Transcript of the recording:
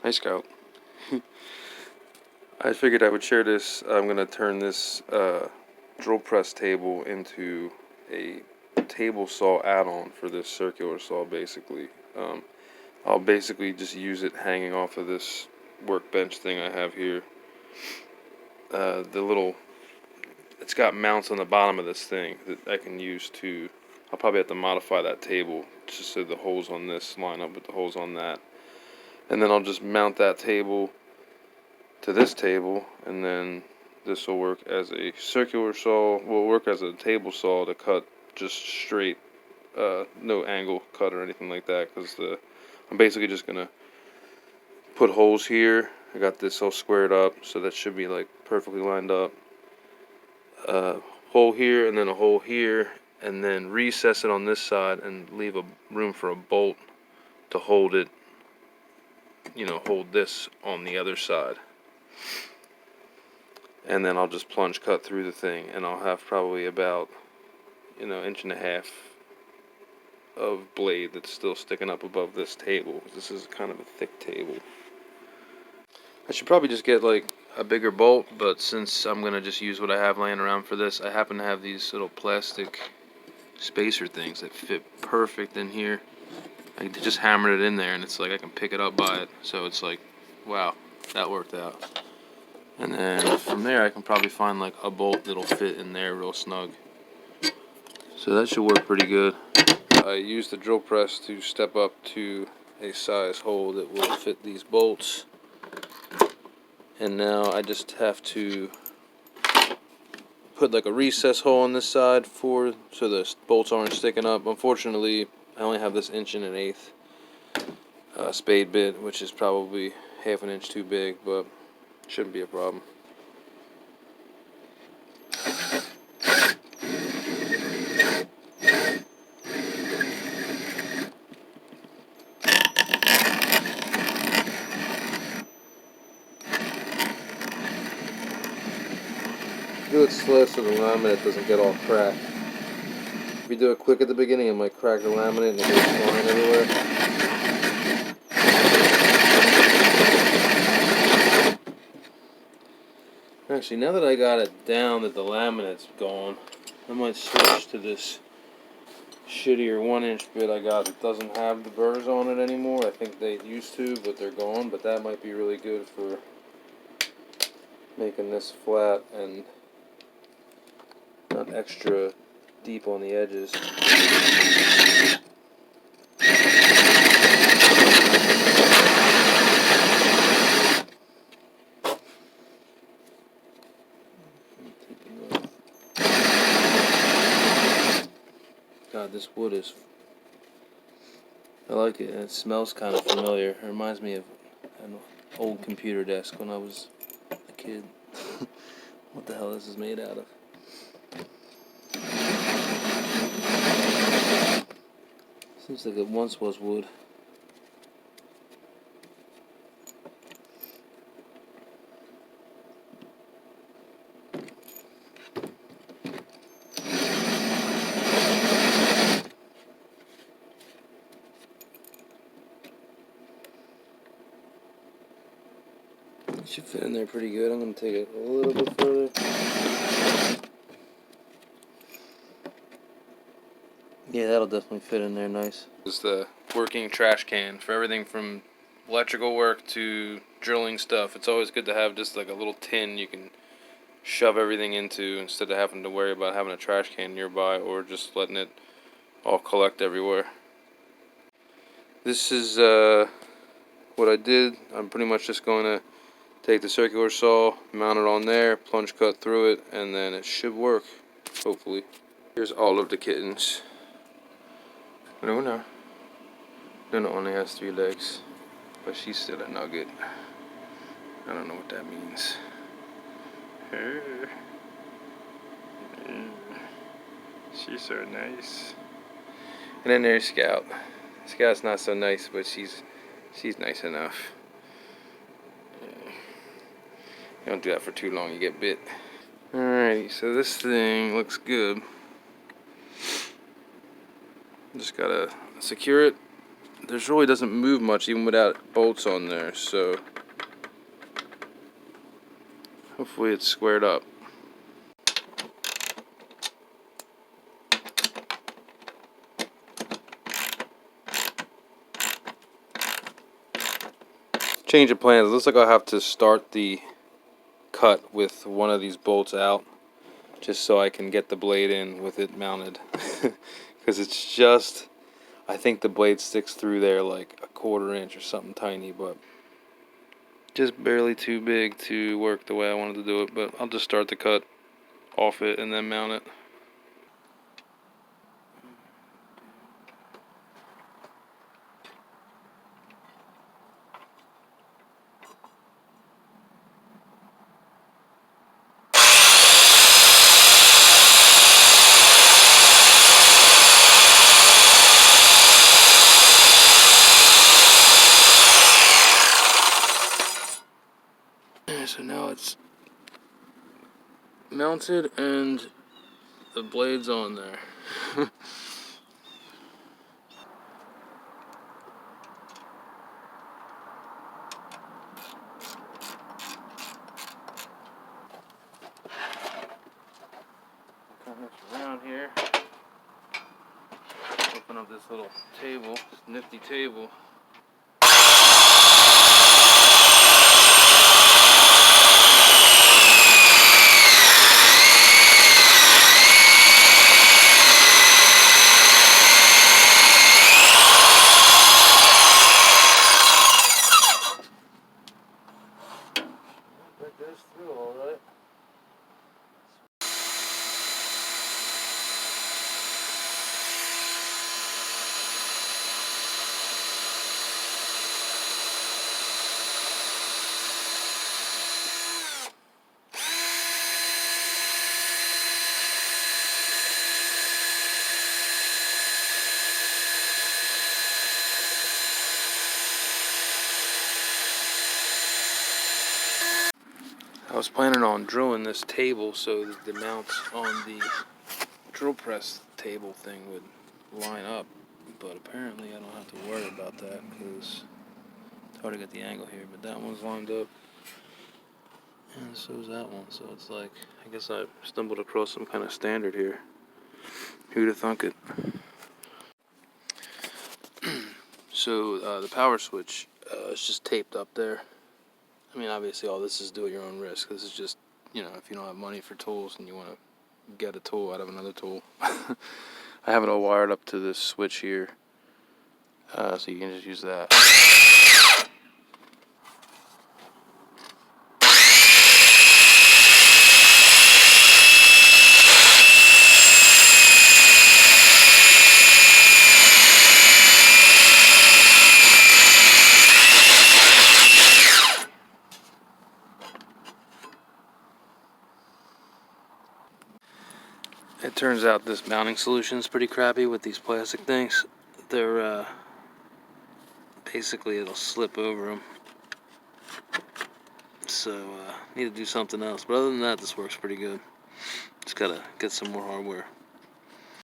Hi, Scout. I figured I would share this. I'm going to turn this drill press table into a table saw add-on for this circular saw, basically. I'll basically just use it hanging off of this workbench thing I have here. It's got mounts on the bottom of this thing that I can use to, I'll probably have to modify that table just so the holes on this line up with the holes on that. And then I'll just mount that table to this table, and then this will work as a circular saw. Will work as a table saw to cut just straight, no angle cut or anything like that, because I'm basically just gonna put holes here. I got this all squared up, so that should be like perfectly lined up. Hole here and then a hole here, and then recess it on this side and leave a room for a bolt to hold it, hold this on the other side. And then I'll just plunge cut through the thing, and I'll have probably about, inch and a half of blade that's still sticking up above this table. This is kind of a thick table. I should probably just get like a bigger bolt, but since I'm gonna just use what I have laying around for this, I happen to have these little plastic spacer things that fit perfect in here. I just hammered it in there, and it's like I can pick it up by it, so it's like, wow, that worked out. And then from there I can probably find like a bolt that'll fit in there real snug. So that should work pretty good. I used the drill press to step up to a size hole that will fit these bolts. And now I just have to put like a recess hole on this side so the bolts aren't sticking up. Unfortunately, I only have this 1 1/8 spade bit, which is probably ½ an inch too big, but shouldn't be a problem. Do it slow so the laminate doesn't get all cracked. If you do it quick at the beginning, it might crack the laminate and it goes flying everywhere. Actually, now that I got it down that the laminate's gone, I might switch to this shittier 1-inch bit I got that doesn't have the burrs on it anymore. I think they used to, but they're gone. But that might be really good for making this flat and not extra deep on the edges. God, this wood is, I like it, and it smells kind of familiar. It reminds me of an old computer desk when I was a kid. What the hell this is made out of? Seems like it once was wood. It should fit in there pretty good. I'm going to take it a little bit further. Yeah, that'll definitely fit in there nice. This is the working trash can for everything from electrical work to drilling stuff. It's always good to have just like a little tin you can shove everything into instead of having to worry about having a trash can nearby or just letting it all collect everywhere. This is what I did. I'm pretty much just going to take the circular saw, mount it on there, plunge cut through it, and then it should work, hopefully. Here's all of the kittens. Luna only has 3 legs, but she's still a nugget. I don't know what that means. She's so nice. And then there's Scout. Scout's not so nice, but she's nice enough. You don't do that for too long, you get bit. Alrighty, so this thing looks good. Just gotta secure it this really doesn't move much even without bolts on there, so hopefully it's squared up. Change of plans. Looks like I'll have to start the cut with one of these bolts out, just so I can get the blade in with it mounted. Because it's just, I think the blade sticks through there like a 1/4 inch or something tiny, but just barely too big to work the way I wanted to do it. But I'll just start the cut off it and then mount it. So now it's mounted and the blade's on there. Turn this around here. Open up this little table, this nifty table. That goes through all right. I was planning on drilling this table so that the mounts on the drill press table thing would line up, but apparently I don't have to worry about that because it's hard to get the angle here, but that one's lined up and so is that one, so it's like, I guess I stumbled across some kind of standard here. Who'd have thunk it? So the power switch is just taped up there. I mean, obviously all this is do at your own risk. This is just, you know, if you don't have money for tools and you want to get a tool out of another tool. I have it all wired up to this switch here, so you can just use that. It turns out this mounting solution is pretty crappy with these plastic things. They're basically it'll slip over them. So need to do something else. But other than that, this works pretty good. Just gotta get some more hardware.